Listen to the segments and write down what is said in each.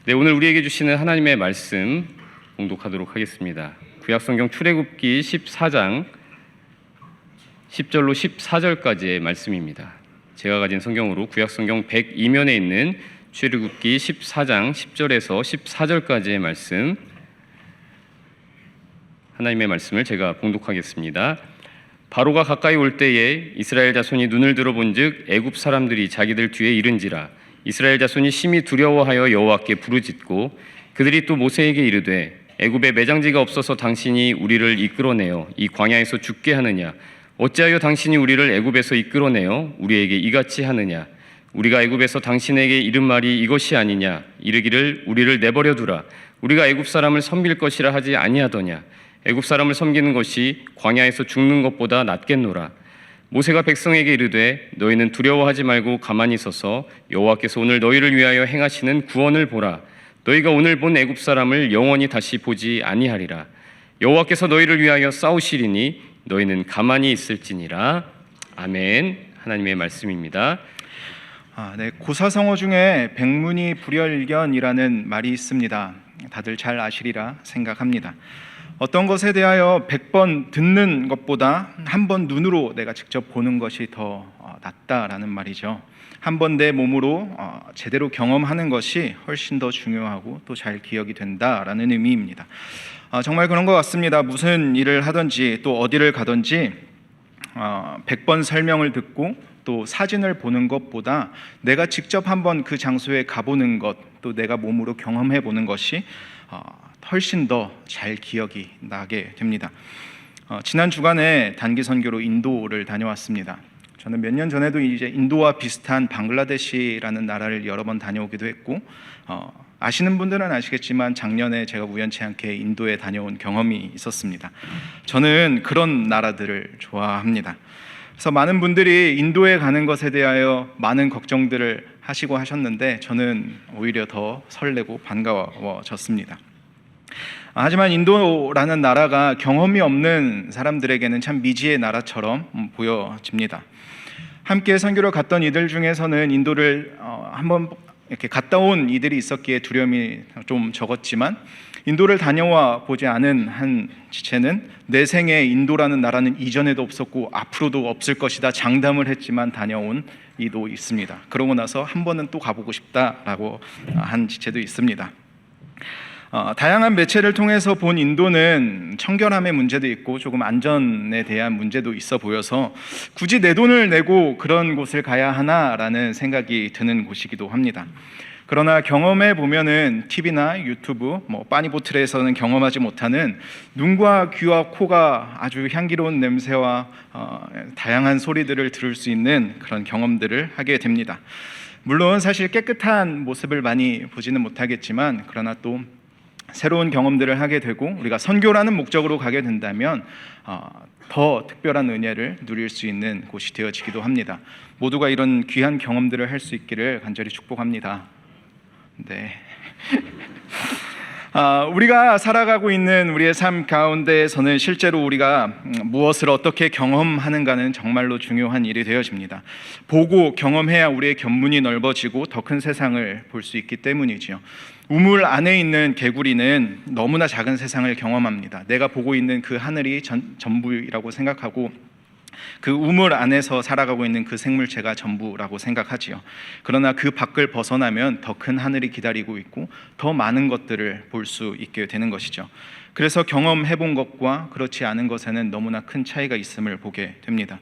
네, 오늘 우리에게 주시는 하나님의 말씀 봉독하도록 하겠습니다. 구약성경 출애굽기 14장 10절로 14절까지의 말씀입니다. 제가 가진 성경으로 구약성경 102면에 있는 출애굽기 14장 10절에서 14절까지의 말씀, 하나님의 말씀을 제가 봉독하겠습니다. 바로가 가까이 올 때에 이스라엘 자손이 눈을 들어본즉 애굽 사람들이 자기들 뒤에 이른지라. 이스라엘 자손이 심히 두려워하여 여호와께 부르짖고 그들이 또 모세에게 이르되 애굽에 매장지가 없어서 당신이 우리를 이끌어내어 이 광야에서 죽게 하느냐? 어찌하여 당신이 우리를 애굽에서 이끌어내어 우리에게 이같이 하느냐? 우리가 애굽에서 당신에게 이른 말이 이것이 아니냐? 이르기를 우리를 내버려 두라. 우리가 애굽 사람을 섬길 것이라 하지 아니하더냐? 애굽 사람을 섬기는 것이 광야에서 죽는 것보다 낫겠노라. 모세가 백성에게 이르되 너희는 두려워하지 말고 가만히 서서 여호와께서 오늘 너희를 위하여 행하시는 구원을 보라. 너희가 오늘 본 애굽 사람을 영원히 다시 보지 아니하리라. 여호와께서 너희를 위하여 싸우시리니 너희는 가만히 있을지니라. 아멘. 하나님의 말씀입니다. 네, 고사성어 중에 백문이 불여일견이라는 말이 있습니다. 다들 잘 아시리라 생각합니다. 어떤 것에 대하여 100번 듣는 것보다 한 번 눈으로 내가 직접 보는 것이 더 낫다라는 말이죠. 한 번 내 몸으로 제대로 경험하는 것이 훨씬 더 중요하고 또 잘 기억이 된다라는 의미입니다. 정말 그런 것 같습니다. 무슨 일을 하든지 또 어디를 가든지 100번 설명을 듣고 또 사진을 보는 것보다 내가 직접 한번 그 장소에 가보는 것, 또 내가 몸으로 경험해 보는 것이 훨씬 더 잘 기억이 나게 됩니다. 지난 주간에 단기 선교로 인도를 다녀왔습니다. 저는 몇 년 전에도 이제 인도와 비슷한 방글라데시라는 나라를 여러 번 다녀오기도 했고, 아시는 분들은 아시겠지만 작년에 제가 우연치 않게 인도에 다녀온 경험이 있었습니다. 저는 그런 나라들을 좋아합니다. 그래서 많은 분들이 인도에 가는 것에 대하여 많은 걱정들을 하시고 하셨는데 저는 오히려 더 설레고 반가워졌습니다. 하지만 인도라는 나라가 경험이 없는 사람들에게는 참 미지의 나라처럼 보여집니다. 함께 선교를 갔던 이들 중에서는 인도를 한번 이렇게 갔다 온 이들이 있었기에 두려움이 좀 적었지만, 인도를 다녀와 보지 않은 한 지체는 내 생에 인도라는 나라는 이전에도 없었고 앞으로도 없을 것이다 장담을 했지만 다녀온 이도 있습니다. 그러고 나서 한 번은 또 가보고 싶다라고 한 지체도 있습니다. 다양한 매체를 통해서 본 인도는 청결함의 문제도 있고 조금 안전에 대한 문제도 있어 보여서 굳이 내 돈을 내고 그런 곳을 가야 하나라는 생각이 드는 곳이기도 합니다. 그러나 경험해 보면은 TV나 유튜브, 빠니보틀에서는 경험하지 못하는 눈과 귀와 코가 아주 향기로운 냄새와 다양한 소리들을 들을 수 있는 그런 경험들을 하게 됩니다. 물론 사실 깨끗한 모습을 많이 보지는 못하겠지만, 그러나 또 새로운 경험들을 하게 되고 우리가 선교라는 목적으로 가게 된다면 더 특별한 은혜를 누릴 수 있는 곳이 되어지기도 합니다. 모두가 이런 귀한 경험들을 할 수 있기를 간절히 축복합니다. 네. 우리가 살아가고 있는 우리의 삶 가운데에서는 실제로 우리가 무엇을 어떻게 경험하는가는 정말로 중요한 일이 되어집니다. 보고 경험해야 우리의 견문이 넓어지고 더 큰 세상을 볼 수 있기 때문이지요. 우물 안에 있는 개구리는 너무나 작은 세상을 경험합니다. 내가 보고 있는 그 하늘이 전부라고 생각하고 그 우물 안에서 살아가고 있는 그 생물체가 전부라고 생각하지요. 그러나 그 밖을 벗어나면 더 큰 하늘이 기다리고 있고 더 많은 것들을 볼 수 있게 되는 것이죠. 그래서 경험해 본 것과 그렇지 않은 것에는 너무나 큰 차이가 있음을 보게 됩니다.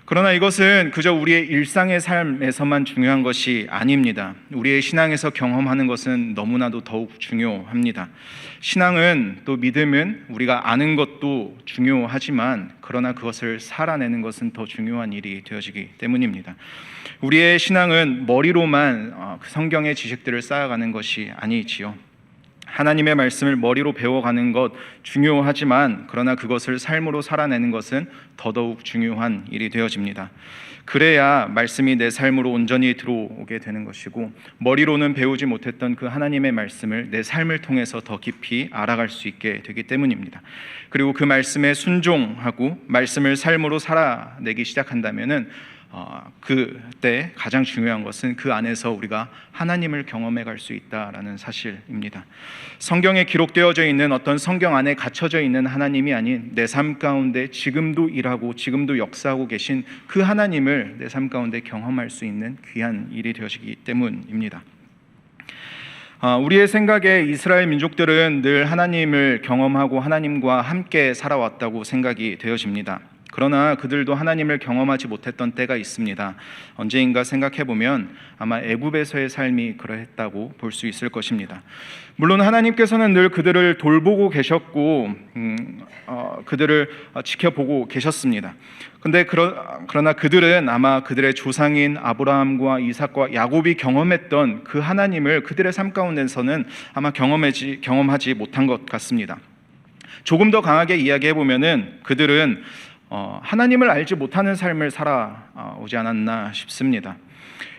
그러나 이것은 그저 우리의 일상의 삶에서만 중요한 것이 아닙니다. 우리의 신앙에서 경험하는 것은 너무나도 더욱 중요합니다. 신앙은, 또 믿음은 우리가 아는 것도 중요하지만 그러나 그것을 살아내는 것은 더 중요한 일이 되어지기 때문입니다. 우리의 신앙은 머리로만 성경의 지식들을 쌓아가는 것이 아니지요. 하나님의 말씀을 머리로 배워가는 것 중요하지만 그러나 그것을 삶으로 살아내는 것은 더더욱 중요한 일이 되어집니다. 그래야 말씀이 내 삶으로 온전히 들어오게 되는 것이고, 머리로는 배우지 못했던 그 하나님의 말씀을 내 삶을 통해서 더 깊이 알아갈 수 있게 되기 때문입니다. 그리고 그 말씀에 순종하고 말씀을 삶으로 살아내기 시작한다면은 그때 가장 중요한 것은 그 안에서 우리가 하나님을 경험해 갈 수 있다라는 사실입니다. 성경에 기록되어져 있는 어떤 성경 안에 갇혀져 있는 하나님이 아닌 내 삶 가운데 지금도 일하고 지금도 역사하고 계신 그 하나님을 내 삶 가운데 경험할 수 있는 귀한 일이 되어지기 때문입니다. 우리의 생각에 이스라엘 민족들은 늘 하나님을 경험하고 하나님과 함께 살아왔다고 생각이 되어집니다. 그러나 그들도 하나님을 경험하지 못했던 때가 있습니다. 언제인가 생각해보면 아마 애굽에서의 삶이 그러했다고 볼 수 있을 것입니다. 물론 하나님께서는 늘 그들을 돌보고 계셨고 그들을 지켜보고 계셨습니다. 근데 그러나 그들은 아마 그들의 조상인 아브라함과 이삭과 야곱이 경험했던 그 하나님을 그들의 삶 가운데서는 아마 경험하지 못한 것 같습니다. 조금 더 강하게 이야기해보면은 그들은 하나님을 알지 못하는 삶을 살아오지 않았나 싶습니다.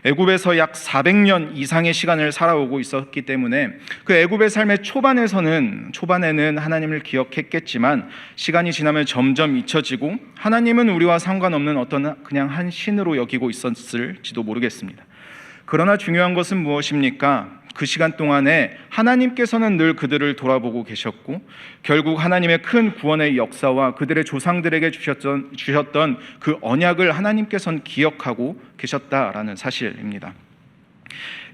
애굽에서 약 400년 이상의 시간을 살아오고 있었기 때문에 그 애굽의 삶의 초반에는 하나님을 기억했겠지만 시간이 지나면 점점 잊혀지고 하나님은 우리와 상관없는 어떤 그냥 한 신으로 여기고 있었을지도 모르겠습니다. 그러나 중요한 것은 무엇입니까? 그 시간 동안에 하나님께서는 늘 그들을 돌아보고 계셨고 결국 하나님의 큰 구원의 역사와 그들의 조상들에게 주셨던 그 언약을 하나님께서는 기억하고 계셨다라는 사실입니다.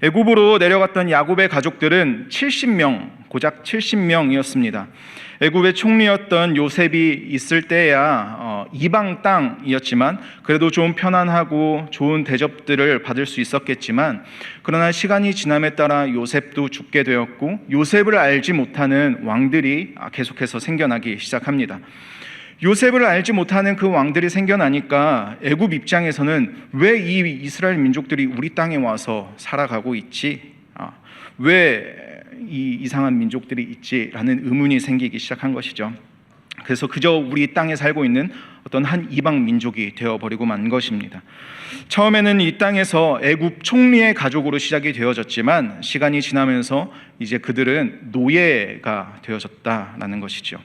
애굽으로 내려갔던 야곱의 가족들은 70명, 고작 70명이었습니다. 애굽의 총리였던 요셉이 있을 때야 이방 땅이었지만 그래도 좀 편안하고 좋은 대접들을 받을 수 있었겠지만 그러나 시간이 지남에 따라 요셉도 죽게 되었고 요셉을 알지 못하는 왕들이 계속해서 생겨나기 시작합니다. 요셉을 알지 못하는 그 왕들이 생겨나니까 애굽 입장에서는 왜 이 이스라엘 민족들이 우리 땅에 와서 살아가고 있지? 왜 이 이상한 민족들이 있지라는 의문이 생기기 시작한 것이죠. 그래서 그저 우리 땅에 살고 있는 어떤 한 이방 민족이 되어버리고 만 것입니다. 처음에는 이 땅에서 애굽 총리의 가족으로 시작이 되어졌지만 시간이 지나면서 이제 그들은 노예가 되어졌다라는 것이죠.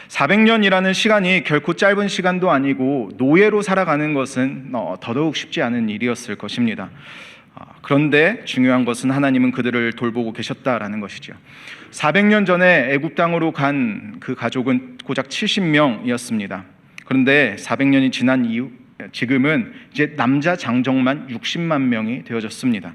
400년이라는 시간이 결코 짧은 시간도 아니고 노예로 살아가는 것은 더더욱 쉽지 않은 일이었을 것입니다. 그런데 중요한 것은 하나님은 그들을 돌보고 계셨다라는 것이죠. 400년 전에 애굽 땅으로 간 그 가족은 고작 70명이었습니다. 그런데 400년이 지난 이후 지금은 이제 남자 장정만 60만 명이 되어졌습니다.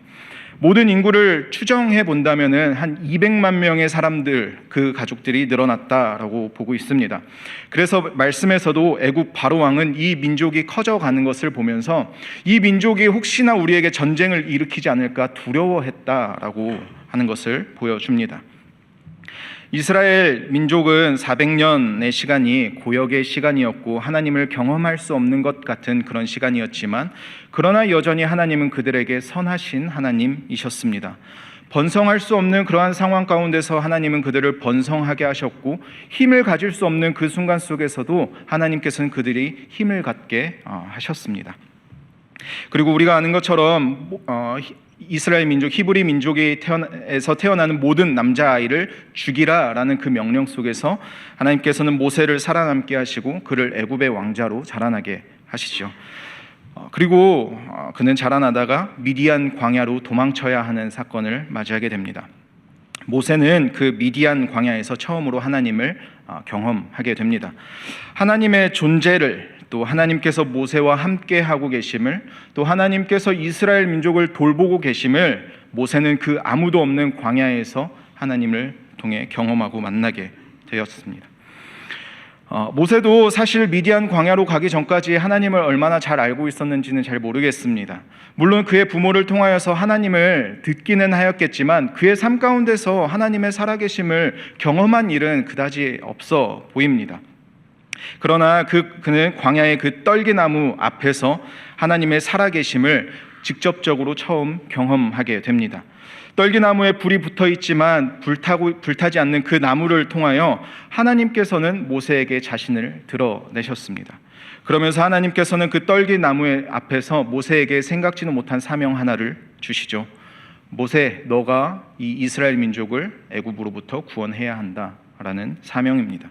모든 인구를 추정해 본다면은 한 200만 명의 사람들, 그 가족들이 늘어났다라고 보고 있습니다. 그래서 말씀에서도 애굽 바로 왕은 이 민족이 커져가는 것을 보면서 이 민족이 혹시나 우리에게 전쟁을 일으키지 않을까 두려워했다라고 하는 것을 보여줍니다. 이스라엘 민족은 400년의 시간이 고역의 시간이었고 하나님을 경험할 수 없는 것 같은 그런 시간이었지만 그러나 여전히 하나님은 그들에게 선하신 하나님이셨습니다. 번성할 수 없는 그러한 상황 가운데서 하나님은 그들을 번성하게 하셨고 힘을 가질 수 없는 그 순간 속에서도 하나님께서는 그들이 힘을 갖게 하셨습니다. 그리고 우리가 아는 것처럼 이스라엘 민족, 히브리 민족이 태어나는 모든 남자아이를 죽이라라는 그 명령 속에서 하나님께서는 모세를 살아남게 하시고 그를 애굽의 왕자로 자라나게 하시죠. 그리고 그는 자라나다가 미디안 광야로 도망쳐야 하는 사건을 맞이하게 됩니다. 모세는 그 미디안 광야에서 처음으로 하나님을 경험하게 됩니다. 하나님의 존재를, 또 하나님께서 모세와 함께 하고 계심을, 또 하나님께서 이스라엘 민족을 돌보고 계심을 모세는 그 아무도 없는 광야에서 하나님을 통해 경험하고 만나게 되었습니다. 모세도 사실 미디안 광야로 가기 전까지 하나님을 얼마나 잘 알고 있었는지는 잘 모르겠습니다. 물론 그의 부모를 통하여서 하나님을 듣기는 하였겠지만 그의 삶 가운데서 하나님의 살아계심을 경험한 일은 그다지 없어 보입니다. 그러나 그는 광야의 그 떨기나무 앞에서 하나님의 살아계심을 직접적으로 처음 경험하게 됩니다. 떨기나무에 불이 붙어 있지만 불타지 않는 그 나무를 통하여 하나님께서는 모세에게 자신을 드러내셨습니다. 그러면서 하나님께서는 그 떨기나무 앞에서 모세에게 생각지도 못한 사명 하나를 주시죠. 모세, 너가 이 이스라엘 민족을 애굽으로부터 구원해야 한다라는 사명입니다.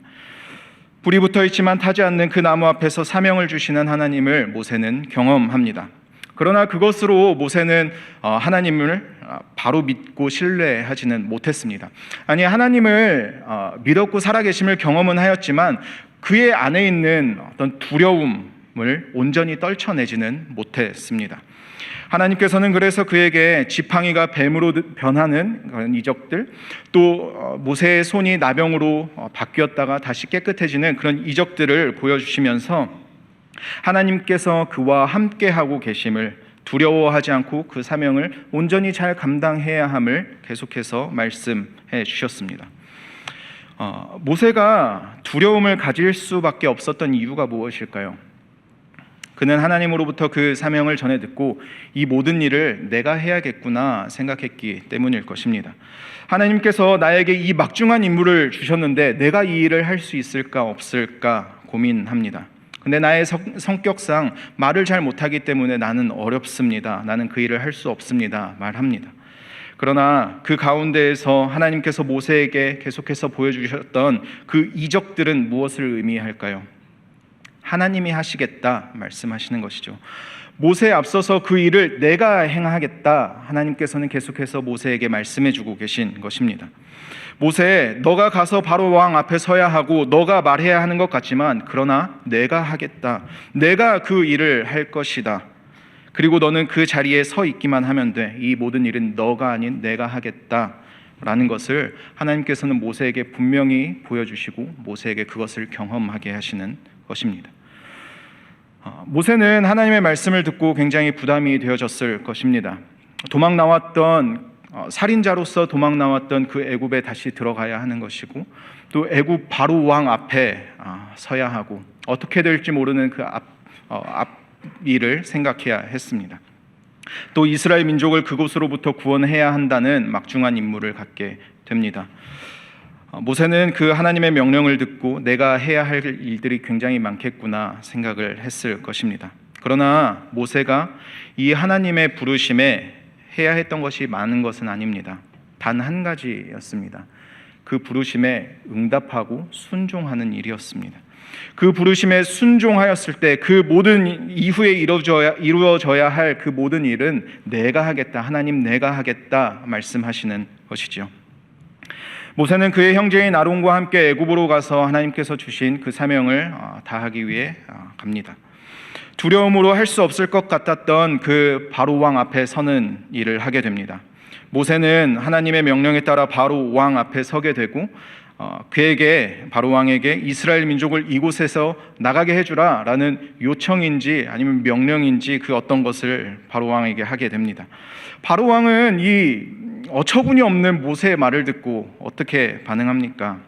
불이 붙어 있지만 타지 않는 그 나무 앞에서 사명을 주시는 하나님을 모세는 경험합니다. 그러나 그것으로 모세는 하나님을 바로 믿고 신뢰하지는 못했습니다. 아니, 하나님을 믿었고 살아계심을 경험은 하였지만 그의 안에 있는 어떤 두려움을 온전히 떨쳐내지는 못했습니다. 하나님께서는 그래서 그에게 지팡이가 뱀으로 변하는 그런 이적들, 또 모세의 손이 나병으로 바뀌었다가 다시 깨끗해지는 그런 이적들을 보여주시면서 하나님께서 그와 함께하고 계심을, 두려워하지 않고 그 사명을 온전히 잘 감당해야 함을 계속해서 말씀해 주셨습니다. 모세가 두려움을 가질 수밖에 없었던 이유가 무엇일까요? 그는 하나님으로부터 그 사명을 전해 듣고 이 모든 일을 내가 해야겠구나 생각했기 때문일 것입니다. 하나님께서 나에게 이 막중한 임무를 주셨는데 내가 이 일을 할 수 있을까 없을까 고민합니다. 근데 나의 성격상 말을 잘 못하기 때문에 나는 어렵습니다. 나는 그 일을 할 수 없습니다. 말합니다. 그러나 그 가운데에서 하나님께서 모세에게 계속해서 보여주셨던 그 이적들은 무엇을 의미할까요? 하나님이 하시겠다 말씀하시는 것이죠. 모세에 앞서서 그 일을 내가 행하겠다 하나님께서는 계속해서 모세에게 말씀해주고 계신 것입니다. 모세, 너가 가서 바로 왕 앞에 서야 하고 너가 말해야 하는 것 같지만 그러나 내가 하겠다. 내가 그 일을 할 것이다. 그리고 너는 그 자리에 서 있기만 하면 돼. 이 모든 일은 너가 아닌 내가 하겠다 라는 것을 하나님께서는 모세에게 분명히 보여주시고 모세에게 그것을 경험하게 하시는 것입니다. 모세는 하나님의 말씀을 듣고 굉장히 부담이 되어졌을 것입니다. 도망 나왔던 살인자로서 도망 나왔던 그 애굽에 다시 들어가야 하는 것이고 또 애굽 바로 왕 앞에 서야 하고 어떻게 될지 모르는 그 앞 일을 생각해야 했습니다. 또 이스라엘 민족을 그곳으로부터 구원해야 한다는 막중한 임무를 갖게 됩니다. 모세는 그 하나님의 명령을 듣고 내가 해야 할 일들이 굉장히 많겠구나 생각을 했을 것입니다. 그러나 모세가 이 하나님의 부르심에 해야 했던 것이 많은 것은 아닙니다. 단 한 가지였습니다. 그 부르심에 응답하고 순종하는 일이었습니다. 그 부르심에 순종하였을 때 그 모든 이후에 이루어져야 할 그 모든 일은 내가 하겠다, 하나님 내가 하겠다 말씀하시는 것이죠. 모세는 그의 형제인 아론과 함께 애굽으로 가서 하나님께서 주신 그 사명을 다하기 위해 갑니다. 두려움으로 할 수 없을 것 같았던 그 바로 왕 앞에 서는 일을 하게 됩니다. 모세는 하나님의 명령에 따라 바로 왕 앞에 서게 되고 그에게 바로 왕에게 이스라엘 민족을 이곳에서 나가게 해주라 라는 요청인지 아니면 명령인지 그 어떤 것을 바로 왕에게 하게 됩니다. 바로 왕은 이 어처구니 없는 모세의 말을 듣고 어떻게 반응합니까?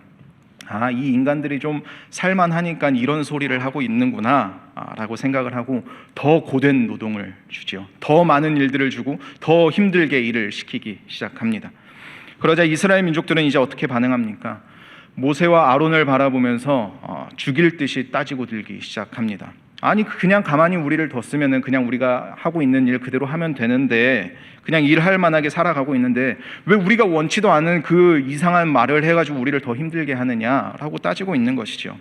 이 인간들이 좀 살만하니까 이런 소리를 하고 있는구나 라고 생각을 하고 더 고된 노동을 주죠. 더 많은 일들을 주고 더 힘들게 일을 시키기 시작합니다. 그러자 이스라엘 민족들은 이제 어떻게 반응합니까? 모세와 아론을 바라보면서 죽일 듯이 따지고 들기 시작합니다. 아니 그냥 가만히 우리를 뒀으면 그냥 우리가 하고 있는 일 그대로 하면 되는데 그냥 일할 만하게 살아가고 있는데 왜 우리가 원치도 않은 그 이상한 말을 해가지고 우리를 더 힘들게 하느냐라고 따지고 있는 것이죠.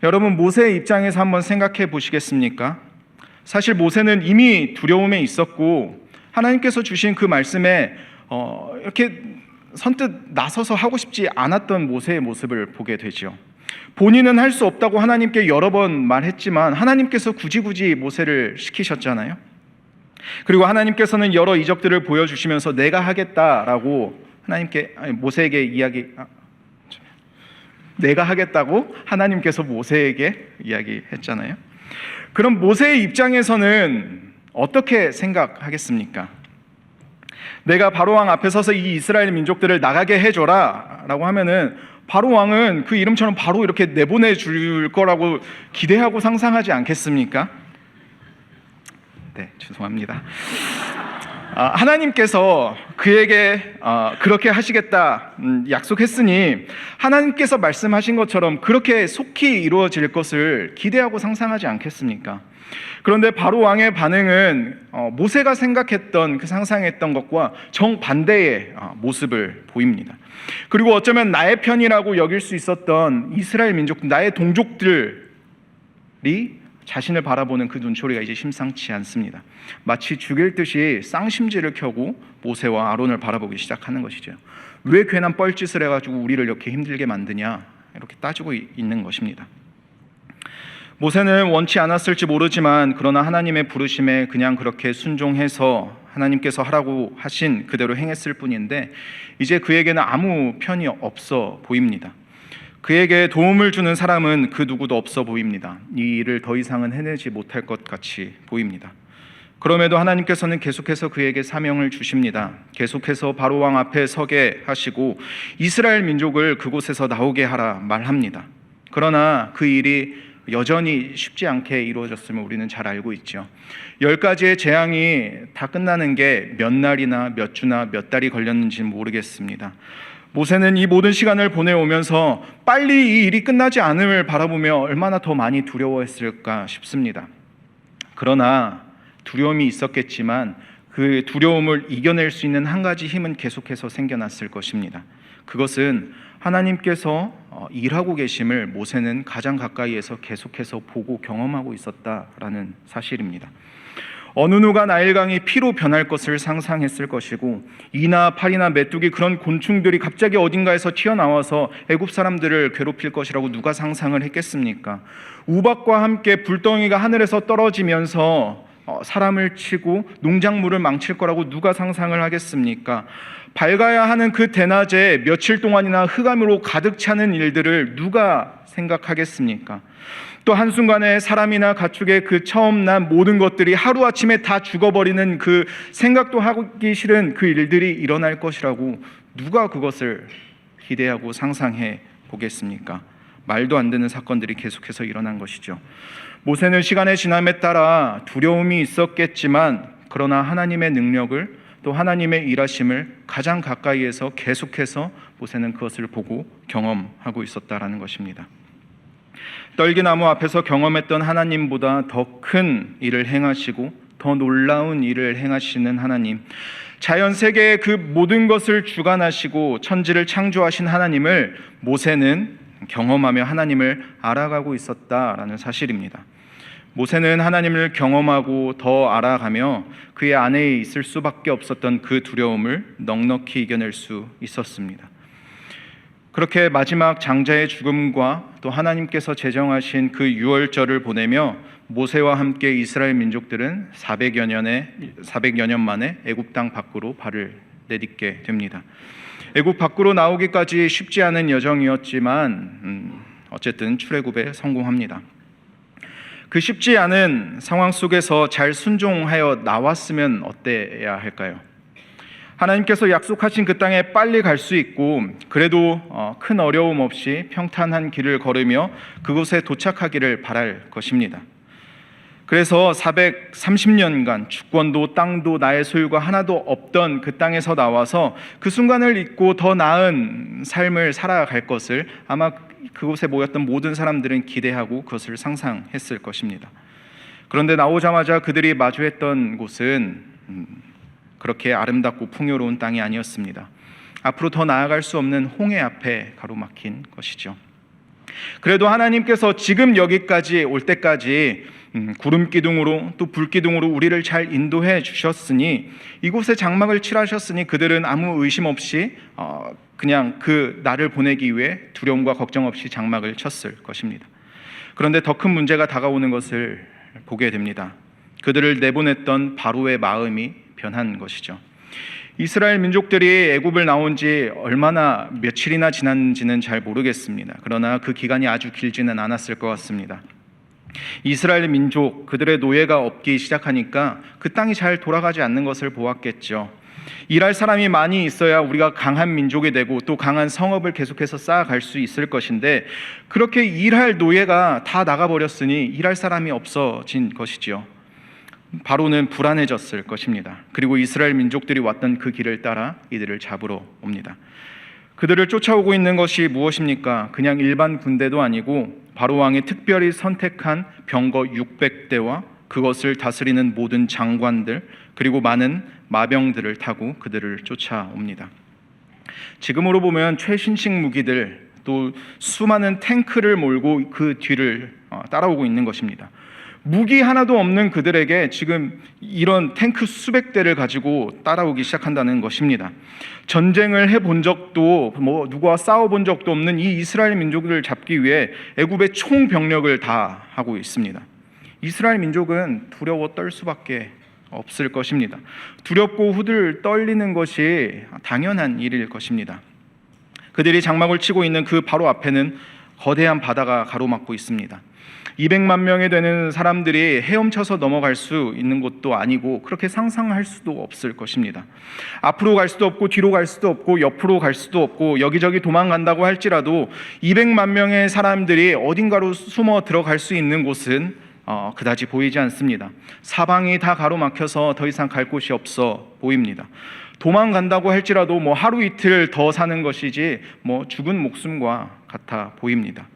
여러분 모세의 입장에서 한번 생각해 보시겠습니까? 사실 모세는 이미 두려움에 있었고 하나님께서 주신 그 말씀에 이렇게 선뜻 나서서 하고 싶지 않았던 모세의 모습을 보게 되죠. 본인은 할 수 없다고 하나님께 여러 번 말했지만 하나님께서 굳이 모세를 시키셨잖아요. 그리고 하나님께서는 여러 이적들을 보여주시면서 내가 하겠다라고 모세에게 내가 하겠다고 하나님께서 모세에게 이야기했잖아요. 그럼 모세의 입장에서는 어떻게 생각하겠습니까? 내가 바로 왕 앞에 서서 이 이스라엘 민족들을 나가게 해줘라 라고 하면은 바로 왕은 그 이름처럼 바로 이렇게 내보내 줄 거라고 기대하고 상상하지 않겠습니까? 네, 죄송합니다. 하나님께서 그에게 그렇게 하시겠다 약속했으니 하나님께서 말씀하신 것처럼 그렇게 속히 이루어질 것을 기대하고 상상하지 않겠습니까? 그런데 바로 왕의 반응은 모세가 생각했던 그 상상했던 것과 정반대의 모습을 보입니다. 그리고 어쩌면 나의 편이라고 여길 수 있었던 이스라엘 민족, 나의 동족들이 자신을 바라보는 그 눈초리가 이제 심상치 않습니다. 마치 죽일 듯이 쌍심지를 켜고 모세와 아론을 바라보기 시작하는 것이죠. 왜 괜한 뻘짓을 해가지고 우리를 이렇게 힘들게 만드냐, 이렇게 따지고 있는 것입니다. 모세는 원치 않았을지 모르지만 그러나 하나님의 부르심에 그냥 그렇게 순종해서 하나님께서 하라고 하신 그대로 행했을 뿐인데 이제 그에게는 아무 편이 없어 보입니다. 그에게 도움을 주는 사람은 그 누구도 없어 보입니다. 이 일을 더 이상은 해내지 못할 것 같이 보입니다. 그럼에도 하나님께서는 계속해서 그에게 사명을 주십니다. 계속해서 바로 왕 앞에 서게 하시고 이스라엘 민족을 그곳에서 나오게 하라 말합니다. 그러나 그 일이 여전히 쉽지 않게 이루어졌음을 우리는 잘 알고 있죠. 10가지의 재앙이 다 끝나는 게 몇 날이나 몇 주나 몇 달이 걸렸는지는 모르겠습니다. 모세는 이 모든 시간을 보내오면서 빨리 이 일이 끝나지 않음을 바라보며 얼마나 더 많이 두려워했을까 싶습니다. 그러나 두려움이 있었겠지만 그 두려움을 이겨낼 수 있는 한 가지 힘은 계속해서 생겨났을 것입니다. 그것은 하나님께서 일하고 계심을 모세는 가장 가까이에서 계속해서 보고 경험하고 있었다라는 사실입니다. 어느 누가 나일강이 피로 변할 것을 상상했을 것이고 이나 파리나 메뚜기 그런 곤충들이 갑자기 어딘가에서 튀어나와서 애굽 사람들을 괴롭힐 것이라고 누가 상상을 했겠습니까? 우박과 함께 불덩이가 하늘에서 떨어지면서 사람을 치고 농작물을 망칠 거라고 누가 상상을 하겠습니까? 밝아야 하는 그 대낮에 며칠 동안이나 흑암으로 가득 차는 일들을 누가 생각하겠습니까? 또 한순간에 사람이나 가축의 그 처음 난 모든 것들이 하루아침에 다 죽어버리는 그 생각도 하기 싫은 그 일들이 일어날 것이라고 누가 그것을 기대하고 상상해 보겠습니까? 말도 안 되는 사건들이 계속해서 일어난 것이죠. 모세는 시간의 지남에 따라 두려움이 있었겠지만 그러나 하나님의 능력을 또 하나님의 일하심을 가장 가까이에서 계속해서 모세는 그것을 보고 경험하고 있었다라는 것입니다. 떨기나무 앞에서 경험했던 하나님보다 더 큰 일을 행하시고 더 놀라운 일을 행하시는 하나님, 자연 세계의 그 모든 것을 주관하시고 천지를 창조하신 하나님을 모세는 경험하며 하나님을 알아가고 있었다라는 사실입니다. 모세는 하나님을 경험하고 더 알아가며 그의 안에 있을 수밖에 없었던 그 두려움을 넉넉히 이겨낼 수 있었습니다. 그렇게 마지막 장자의 죽음과 또 하나님께서 제정하신 그 유월절을 보내며 모세와 함께 이스라엘 민족들은 400여 년 만에 애굽 땅 밖으로 발을 내딛게 됩니다. 애굽 밖으로 나오기까지 쉽지 않은 여정이었지만 어쨌든 출애굽에 성공합니다. 그 쉽지 않은 상황 속에서 잘 순종하여 나왔으면 어때야 할까요? 하나님께서 약속하신 그 땅에 빨리 갈 수 있고 그래도 큰 어려움 없이 평탄한 길을 걸으며 그곳에 도착하기를 바랄 것입니다. 그래서 430년간 주권도 땅도 나의 소유가 하나도 없던 그 땅에서 나와서 그 순간을 잊고 더 나은 삶을 살아갈 것을 아마 그곳에 모였던 모든 사람들은 기대하고 그것을 상상했을 것입니다. 그런데 나오자마자 그들이 마주했던 곳은 그렇게 아름답고 풍요로운 땅이 아니었습니다. 앞으로 더 나아갈 수 없는 홍해 앞에 가로막힌 것이죠. 그래도 하나님께서 지금 여기까지 올 때까지 구름 기둥으로 또 불 기둥으로 우리를 잘 인도해 주셨으니 이곳에 장막을 칠하셨으니 그들은 아무 의심 없이 그냥 그 날을 보내기 위해 두려움과 걱정 없이 장막을 쳤을 것입니다. 그런데 더 큰 문제가 다가오는 것을 보게 됩니다. 그들을 내보냈던 바로의 마음이 변한 것이죠. 이스라엘 민족들이 애굽을 나온 지 얼마나 며칠이나 지났는지는 잘 모르겠습니다. 그러나 그 기간이 아주 길지는 않았을 것 같습니다. 이스라엘 민족, 그들의 노예가 없기 시작하니까 그 땅이 잘 돌아가지 않는 것을 보았겠죠. 일할 사람이 많이 있어야 우리가 강한 민족이 되고 또 강한 성읍을 계속해서 쌓아갈 수 있을 것인데 그렇게 일할 노예가 다 나가버렸으니 일할 사람이 없어진 것이죠. 바로는 불안해졌을 것입니다. 그리고 이스라엘 민족들이 왔던 그 길을 따라 이들을 잡으러 옵니다. 그들을 쫓아오고 있는 것이 무엇입니까? 그냥 일반 군대도 아니고 바로 왕이 특별히 선택한 병거 600대와 그것을 다스리는 모든 장관들 그리고 많은 마병들을 타고 그들을 쫓아옵니다. 지금으로 보면 최신식 무기들 또 수많은 탱크를 몰고 그 뒤를 따라오고 있는 것입니다. 무기 하나도 없는 그들에게 지금 이런 탱크 수백 대를 가지고 따라오기 시작한다는 것입니다. 전쟁을 해본 적도 누구와 싸워본 적도 없는 이 이스라엘 민족을 잡기 위해 애굽의 총병력을 다 하고 있습니다. 이스라엘 민족은 두려워 떨 수밖에 없을 것입니다. 두렵고 후들 떨리는 것이 당연한 일일 것입니다. 그들이 장막을 치고 있는 그 바로 앞에는 거대한 바다가 가로막고 있습니다. 200만 명이 되는 사람들이 헤엄쳐서 넘어갈 수 있는 곳도 아니고 그렇게 상상할 수도 없을 것입니다. 앞으로 갈 수도 없고 뒤로 갈 수도 없고 옆으로 갈 수도 없고 여기저기 도망간다고 할지라도 200만 명의 사람들이 어딘가로 숨어 들어갈 수 있는 곳은 그다지 보이지 않습니다. 사방이 다 가로막혀서 더 이상 갈 곳이 없어 보입니다. 도망간다고 할지라도 하루 이틀 더 사는 것이지 죽은 목숨과 같아 보입니다.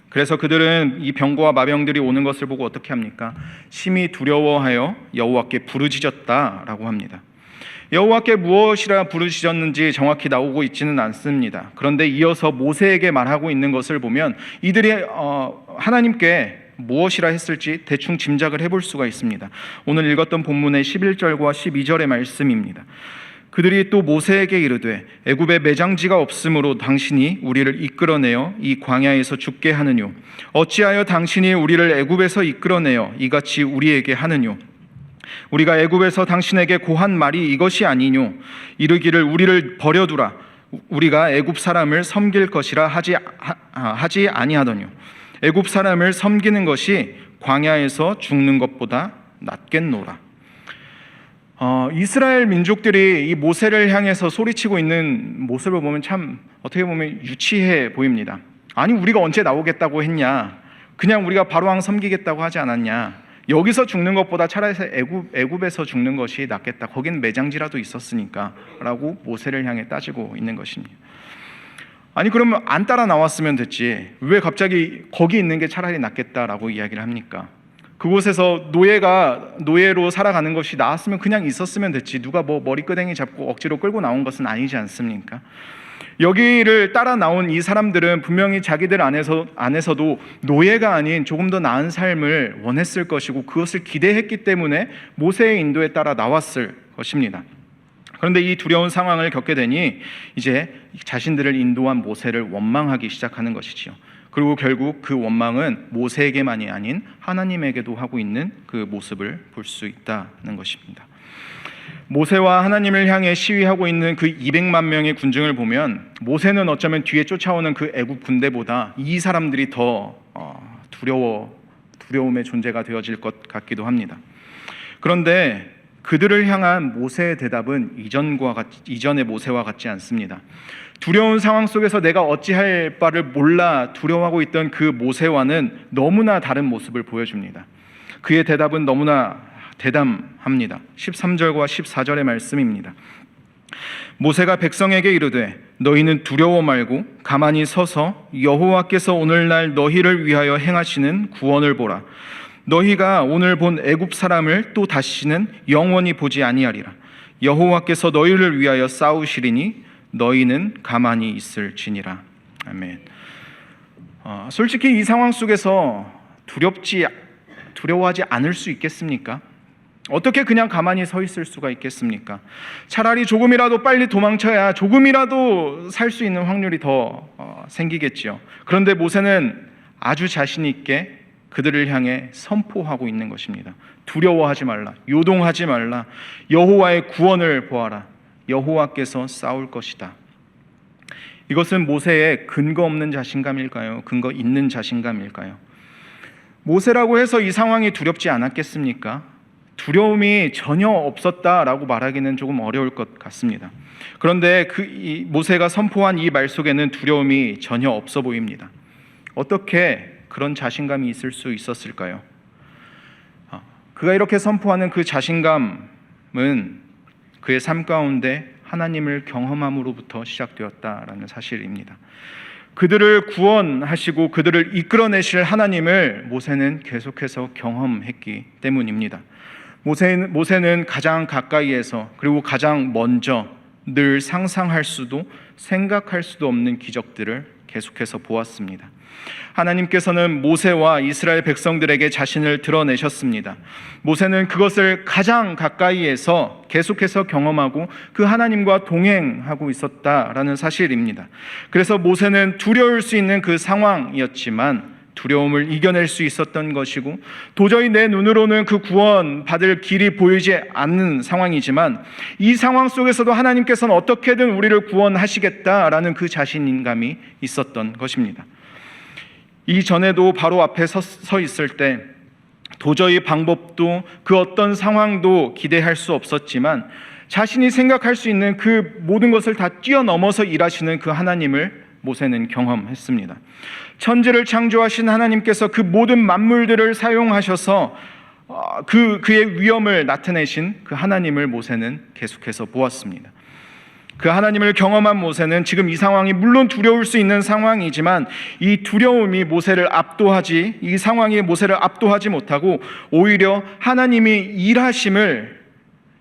그래서 그들은 이 병거와 마병들이 오는 것을 보고 어떻게 합니까? 심히 두려워하여 여호와께 부르짖었다라고 합니다. 여호와께 무엇이라 부르짖었는지 정확히 나오고 있지는 않습니다. 그런데 이어서 모세에게 말하고 있는 것을 보면 이들이 하나님께 무엇이라 했을지 대충 짐작을 해볼 수가 있습니다. 오늘 읽었던 본문의 11절과 12절의 말씀입니다. 그들이 또 모세에게 이르되 애굽에 매장지가 없으므로 당신이 우리를 이끌어내어 이 광야에서 죽게 하느뇨? 어찌하여 당신이 우리를 애굽에서 이끌어내어 이같이 우리에게 하느뇨? 우리가 애굽에서 당신에게 고한 말이 이것이 아니뇨? 이르기를 우리를 버려두라. 우리가 애굽 사람을 섬길 것이라 하지 아니하더뇨? 애굽 사람을 섬기는 것이 광야에서 죽는 것보다 낫겠노라. 이스라엘 민족들이 이 모세를 향해서 소리치고 있는 모습을 보면 참 어떻게 보면 유치해 보입니다. 아니 우리가 언제 나오겠다고 했냐? 그냥 우리가 바로왕 섬기겠다고 하지 않았냐? 여기서 죽는 것보다 차라리 애굽에서 죽는 것이 낫겠다. 거긴 매장지라도 있었으니까 라고 모세를 향해 따지고 있는 것입니다. 아니 그러면 안 따라 나왔으면 됐지 왜 갑자기 거기 있는 게 차라리 낫겠다라고 이야기를 합니까? 그곳에서 노예로 살아가는 것이 나았으면 그냥 있었으면 됐지 누가 머리끄댕이 잡고 억지로 끌고 나온 것은 아니지 않습니까? 여기를 따라 나온 이 사람들은 분명히 자기들 안에서도 노예가 아닌 조금 더 나은 삶을 원했을 것이고 그것을 기대했기 때문에 모세의 인도에 따라 나왔을 것입니다. 그런데 이 두려운 상황을 겪게 되니 이제 자신들을 인도한 모세를 원망하기 시작하는 것이지요. 그리고 결국 그 원망은 모세에게만이 아닌 하나님에게도 하고 있는 그 모습을 볼 수 있다는 것입니다. 모세와 하나님을 향해 시위하고 있는 그 200만 명의 군중을 보면 모세는 어쩌면 뒤에 쫓아오는 그 애굽 군대보다 이 사람들이 더 두려움의 존재가 되어질 것 같기도 합니다. 그런데 그들을 향한 모세의 대답은 이전의 모세와 같지 않습니다. 두려운 상황 속에서 내가 어찌할 바를 몰라 두려워하고 있던 그 모세와는 너무나 다른 모습을 보여줍니다. 그의 대답은 너무나 대담합니다. 13절과 14절의 말씀입니다. 모세가 백성에게 이르되 너희는 두려워 말고 가만히 서서 여호와께서 오늘날 너희를 위하여 행하시는 구원을 보라. 너희가 오늘 본 애굽 사람을 또 다시는 영원히 보지 아니하리라. 여호와께서 너희를 위하여 싸우시리니 너희는 가만히 있을지니라. 아멘. 솔직히 이 상황 속에서 두려워하지 않을 수 있겠습니까? 어떻게 그냥 가만히 서 있을 수가 있겠습니까? 차라리 조금이라도 빨리 도망쳐야 조금이라도 살 수 있는 확률이 더 생기겠지요. 그런데 모세는 아주 자신 있게 그들을 향해 선포하고 있는 것입니다. 두려워하지 말라, 요동하지 말라, 여호와의 구원을 보아라. 여호와께서 싸울 것이다. 이것은 모세의 근거 없는 자신감일까요? 근거 있는 자신감일까요? 모세라고 해서 이 상황이 두렵지 않았겠습니까? 두려움이 전혀 없었다라고 말하기는 조금 어려울 것 같습니다. 그런데 모세가 선포한 이 말 속에는 두려움이 전혀 없어 보입니다. 어떻게 그런 자신감이 있을 수 있었을까요? 그가 이렇게 선포하는 그 자신감은 그의 삶 가운데 하나님을 경험함으로부터 시작되었다라는 사실입니다. 그들을 구원하시고 그들을 이끌어내실 하나님을 모세는 계속해서 경험했기 때문입니다. 모세는 가장 가까이에서 그리고 가장 먼저 늘 상상할 수도 생각할 수도 없는 기적들을 계속해서 보았습니다. 하나님께서는 모세와 이스라엘 백성들에게 자신을 드러내셨습니다. 모세는 그것을 가장 가까이에서 계속해서 경험하고 그 하나님과 동행하고 있었다라는 사실입니다. 그래서 모세는 두려울 수 있는 그 상황이었지만 두려움을 이겨낼 수 있었던 것이고, 도저히 내 눈으로는 그 구원 받을 길이 보이지 않는 상황이지만 이 상황 속에서도 하나님께서는 어떻게든 우리를 구원하시겠다라는 그 자신감이 있었던 것입니다. 이전에도 바로 앞에 서 있을 때 도저히 방법도 그 어떤 상황도 기대할 수 없었지만 자신이 생각할 수 있는 그 모든 것을 다 뛰어넘어서 일하시는 그 하나님을 모세는 경험했습니다. 천지를 창조하신 하나님께서 그 모든 만물들을 사용하셔서 그의 위엄을 나타내신 그 하나님을 모세는 계속해서 보았습니다. 그 하나님을 경험한 모세는 지금 이 상황이 물론 두려울 수 있는 상황이지만 이 두려움이 이 상황이 모세를 압도하지 못하고 오히려 하나님이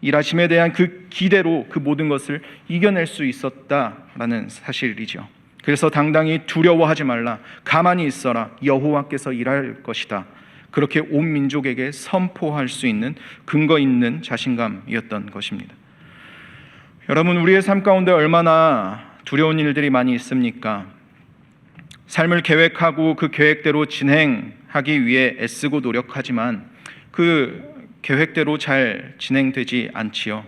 일하심에 대한 그 기대로 그 모든 것을 이겨낼 수 있었다라는 사실이죠. 그래서 당당히 두려워하지 말라, 가만히 있어라, 여호와께서 일할 것이다, 그렇게 온 민족에게 선포할 수 있는 근거 있는 자신감이었던 것입니다. 여러분, 우리의 삶 가운데 얼마나 두려운 일들이 많이 있습니까? 삶을 계획하고 그 계획대로 진행하기 위해 애쓰고 노력하지만 그 계획대로 잘 진행되지 않지요.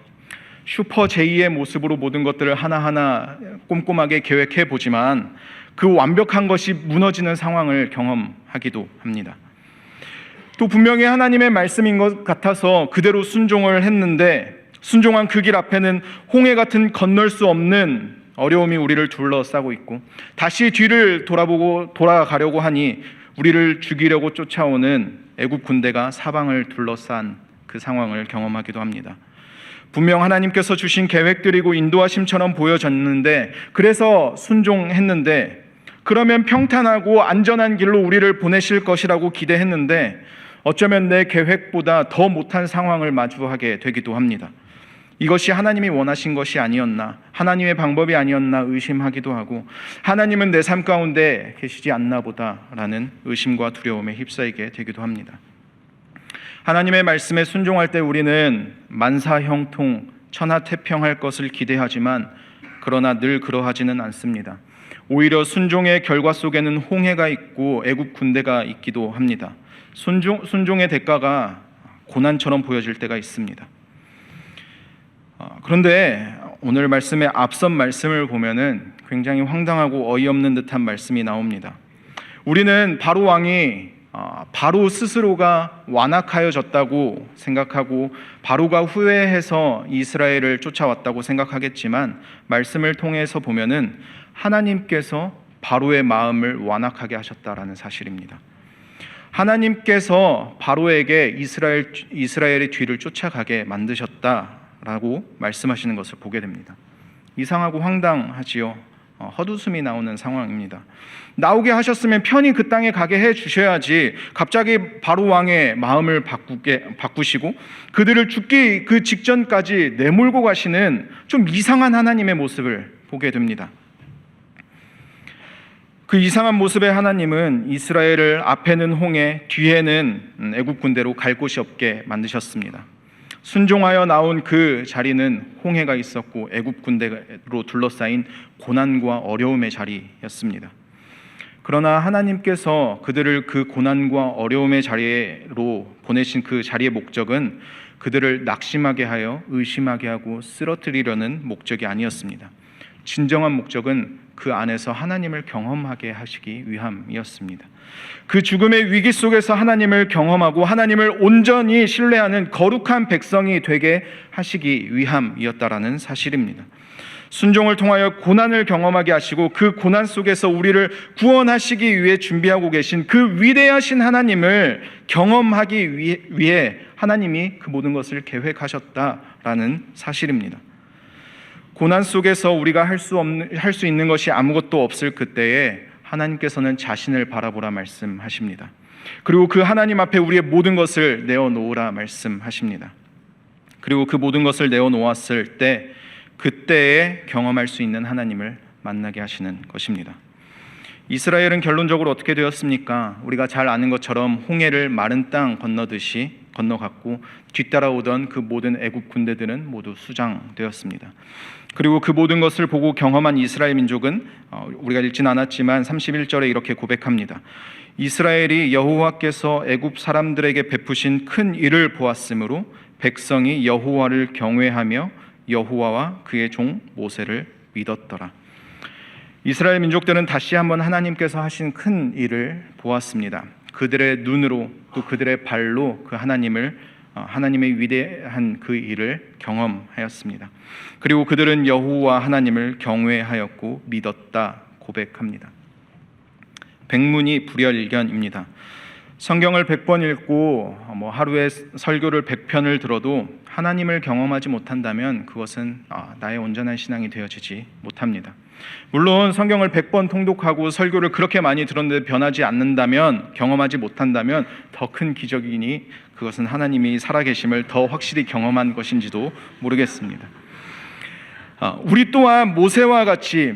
슈퍼 제2의 모습으로 모든 것들을 하나하나 꼼꼼하게 계획해 보지만 그 완벽한 것이 무너지는 상황을 경험하기도 합니다. 또 분명히 하나님의 말씀인 것 같아서 그대로 순종을 했는데 순종한 그 길 앞에는 홍해 같은 건널 수 없는 어려움이 우리를 둘러싸고 있고 다시 뒤를 돌아가려고 하니 우리를 죽이려고 쫓아오는 애굽 군대가 사방을 둘러싼 그 상황을 경험하기도 합니다. 분명 하나님께서 주신 계획들이고 인도하심처럼 보여졌는데, 그래서 순종했는데, 그러면 평탄하고 안전한 길로 우리를 보내실 것이라고 기대했는데 어쩌면 내 계획보다 더 못한 상황을 마주하게 되기도 합니다. 이것이 하나님이 원하신 것이 아니었나, 하나님의 방법이 아니었나 의심하기도 하고, 하나님은 내 삶 가운데 계시지 않나 보다라는 의심과 두려움에 휩싸이게 되기도 합니다. 하나님의 말씀에 순종할 때 우리는 만사형통, 천하태평할 것을 기대하지만 그러나 늘 그러하지는 않습니다. 오히려 순종의 결과 속에는 홍해가 있고 애굽 군대가 있기도 합니다. 순종의 대가가 고난처럼 보여질 때가 있습니다. 그런데 오늘 말씀의 앞선 말씀을 보면은 굉장히 황당하고 어이없는 듯한 말씀이 나옵니다. 우리는 바로 왕이 바로 스스로가 완악하여졌다고 생각하고 바로가 후회해서 이스라엘을 쫓아왔다고 생각하겠지만 말씀을 통해서 보면은 하나님께서 바로의 마음을 완악하게 하셨다라는 사실입니다. 하나님께서 바로에게 이스라엘의 뒤를 쫓아가게 만드셨다라고 말씀하시는 것을 보게 됩니다. 이상하고 황당하지요. 헛웃음이 나오는 상황입니다. 나오게 하셨으면 편히 그 땅에 가게 해 주셔야지 갑자기 바로 왕의 마음을 바꾸시고 그들을 죽기 그 직전까지 내몰고 가시는 좀 이상한 하나님의 모습을 보게 됩니다. 그 이상한 모습의 하나님은 이스라엘을 앞에는 홍해, 뒤에는 애굽 군대로 갈 곳이 없게 만드셨습니다. 순종하여 나온 그 자리는 홍해가 있었고 애굽 군대로 둘러싸인 고난과 어려움의 자리였습니다. 그러나 하나님께서 그들을 그 고난과 어려움의 자리로 보내신 그 자리의 목적은 그들을 낙심하게 하여 의심하게 하고 쓰러뜨리려는 목적이 아니었습니다. 진정한 목적은 그 안에서 하나님을 경험하게 하시기 위함이었습니다. 그 죽음의 위기 속에서 하나님을 경험하고 하나님을 온전히 신뢰하는 거룩한 백성이 되게 하시기 위함이었다라는 사실입니다. 순종을 통하여 고난을 경험하게 하시고 그 고난 속에서 우리를 구원하시기 위해 준비하고 계신 그 위대하신 하나님을 경험하기 위해 하나님이 그 모든 것을 계획하셨다라는 사실입니다. 고난 속에서 우리가 할 수 있는 것이 아무것도 없을 그때에 하나님께서는 자신을 바라보라 말씀하십니다. 그리고 그 하나님 앞에 우리의 모든 것을 내어놓으라 말씀하십니다. 그리고 그 모든 것을 내어놓았을 때 그때에 경험할 수 있는 하나님을 만나게 하시는 것입니다. 이스라엘은 결론적으로 어떻게 되었습니까? 우리가 잘 아는 것처럼 홍해를 마른 땅 건너듯이 건너갔고 뒤따라오던 그 모든 애굽 군대들은 모두 수장되었습니다. 그리고 그 모든 것을 보고 경험한 이스라엘 민족은 우리가 읽진 않았지만 31절에 이렇게 고백합니다. 이스라엘이 여호와께서 애굽 사람들에게 베푸신 큰 일을 보았으므로 백성이 여호와를 경외하며 여호와와 그의 종 모세를 믿었더라. 이스라엘 민족들은 다시 한번 하나님께서 하신 큰 일을 보았습니다. 그들의 눈으로 또 그들의 발로 그 하나님의 위대한 그 일을 경험하였습니다. 그리고 그들은 여호와 하나님을 경외하였고 믿었다 고백합니다. 백문이 불여일견입니다. 성경을 100번 읽고 하루에 설교를 100편을 들어도 하나님을 경험하지 못한다면 그것은 나의 온전한 신앙이 되어지지 못합니다. 물론 성경을 100번 통독하고 설교를 그렇게 많이 들었는데 변하지 않는다면, 경험하지 못한다면 더 큰 기적이니 그것은 하나님이 살아계심을 더 확실히 경험한 것인지도 모르겠습니다. 우리 또한 모세와 같이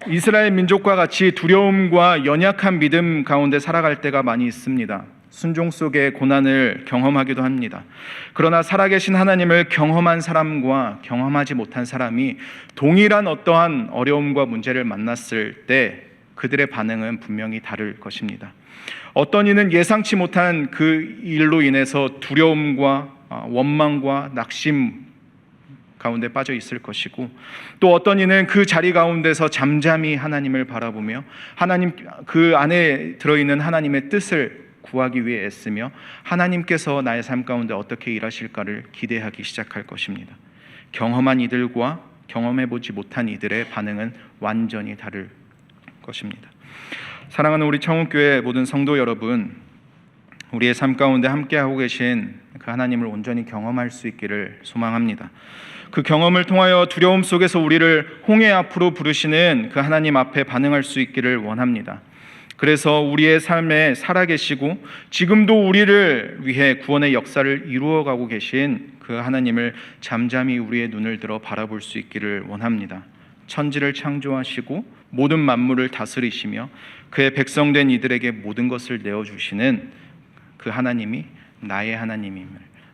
이스라엘 민족과 같이 두려움과 연약한 믿음 가운데 살아갈 때가 많이 있습니다. 순종 속의 고난을 경험하기도 합니다. 그러나 살아계신 하나님을 경험한 사람과 경험하지 못한 사람이 동일한 어떠한 어려움과 문제를 만났을 때 그들의 반응은 분명히 다를 것입니다. 어떤 이는 예상치 못한 그 일로 인해서 두려움과 원망과 낙심 가운데 빠져 있을 것이고, 또 어떤 이는 그 자리 가운데서 잠잠히 하나님을 바라보며 하나님 그 안에 들어있는 하나님의 뜻을 구하기 위해 애쓰며 하나님께서 나의 삶 가운데 어떻게 일하실까를 기대하기 시작할 것입니다. 경험한 이들과 경험해보지 못한 이들의 반응은 완전히 다를 것입니다. 사랑하는 우리 청운교회 모든 성도 여러분, 우리의 삶 가운데 함께하고 계신 그 하나님을 온전히 경험할 수 있기를 소망합니다. 그 경험을 통하여 두려움 속에서 우리를 홍해 앞으로 부르시는 그 하나님 앞에 반응할 수 있기를 원합니다. 그래서 우리의 삶에 살아계시고 지금도 우리를 위해 구원의 역사를 이루어가고 계신 그 하나님을 잠잠히 우리의 눈을 들어 바라볼 수 있기를 원합니다. 천지를 창조하시고 모든 만물을 다스리시며 그의 백성된 이들에게 모든 것을 내어주시는 그 하나님이 나의 하나님임을,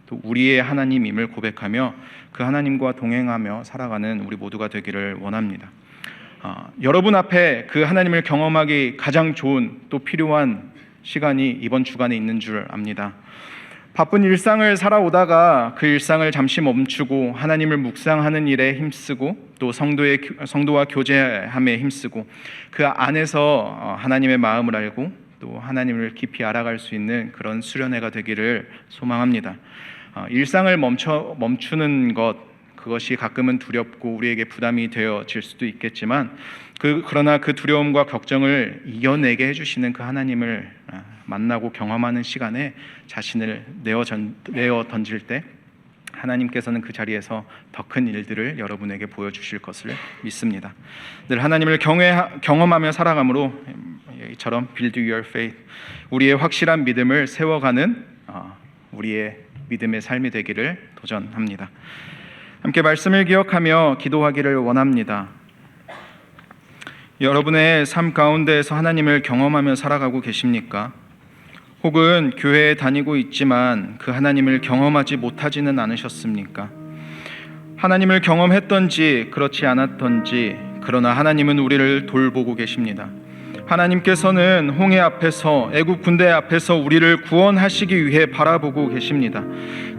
또 우리의 하나님임을 고백하며 그 하나님과 동행하며 살아가는 우리 모두가 되기를 원합니다. 여러분 앞에 그 하나님을 경험하기 가장 좋은 또 필요한 시간이 이번 주간에 있는 줄 압니다. 바쁜 일상을 살아오다가 그 일상을 잠시 멈추고 하나님을 묵상하는 일에 힘쓰고 또 성도와 교제함에 힘쓰고 그 안에서 하나님의 마음을 알고 또 하나님을 깊이 알아갈 수 있는 그런 수련회가 되기를 소망합니다. 일상을 멈추는 것, 그것이 가끔은 두렵고 우리에게 부담이 되어질 수도 있겠지만 그러나 그 두려움과 걱정을 이겨내게 해주시는 그 하나님을 만나고 경험하는 시간에 자신을 내어 던질 때 하나님께서는 그 자리에서 더 큰 일들을 여러분에게 보여주실 것을 믿습니다. 늘 하나님을 경험하며 살아감으로 이처럼 build your faith, 우리의 확실한 믿음을 세워가는 우리의 믿음의 삶이 되기를 도전합니다. 함께 말씀을 기억하며 기도하기를 원합니다. 여러분의 삶 가운데에서 하나님을 경험하며 살아가고 계십니까? 혹은 교회에 다니고 있지만 그 하나님을 경험하지 못하지는 않으셨습니까? 하나님을 경험했던지 그렇지 않았던지, 그러나 하나님은 우리를 돌보고 계십니다. 하나님께서는 홍해 앞에서, 애굽 군대 앞에서 우리를 구원하시기 위해 바라보고 계십니다.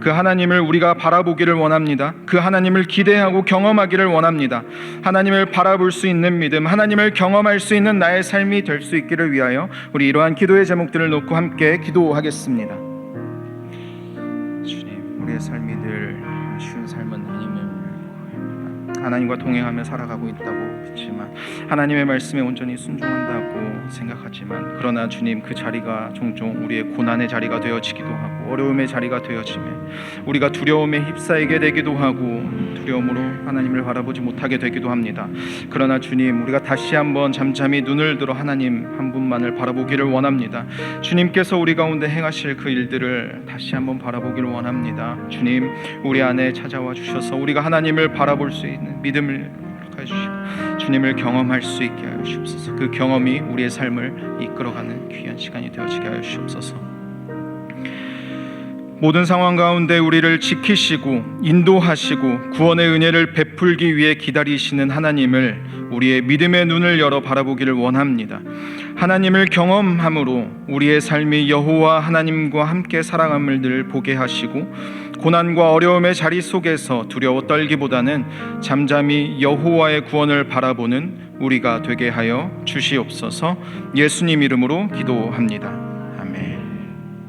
그 하나님을 우리가 바라보기를 원합니다. 그 하나님을 기대하고 경험하기를 원합니다. 하나님을 바라볼 수 있는 믿음, 하나님을 경험할 수 있는 나의 삶이 될 수 있기를 위하여 우리 이러한 기도의 제목들을 놓고 함께 기도하겠습니다. 주님, 우리의 삶이 늘 쉬운 삶은 아님을 하나님과 동행하며 살아가고 있다고 믿지만, 하나님의 말씀에 온전히 순종한다고 생각하지만, 그러나 주님, 그 자리가 종종 우리의 고난의 자리가 되어지기도 하고 어려움의 자리가 되어지며 우리가 두려움에 휩싸이게 되기도 하고 두려움으로 하나님을 바라보지 못하게 되기도 합니다. 그러나 주님, 우리가 다시 한번 잠잠히 눈을 들어 하나님 한 분만을 바라보기를 원합니다. 주님께서 우리 가운데 행하실 그 일들을 다시 한번 바라보기를 원합니다. 주님, 우리 안에 찾아와 주셔서 우리가 하나님을 바라볼 수 있는 믿음을 주시고 주님을 경험할 수 있게 하여 주옵소서. 그 경험이 우리의 삶을 이끌어가는 귀한 시간이 되어지게 하여 주옵소서. 모든 상황 가운데 우리를 지키시고 인도하시고 구원의 은혜를 베풀기 위해 기다리시는 하나님을 우리의 믿음의 눈을 열어 바라보기를 원합니다. 하나님을 경험함으로 우리의 삶이 여호와 하나님과 함께 살아감을 늘 보게 하시고 고난과 어려움의 자리 속에서 두려워 떨기보다는 잠잠히 여호와의 구원을 바라보는 우리가 되게 하여 주시옵소서. 예수님 이름으로 기도합니다.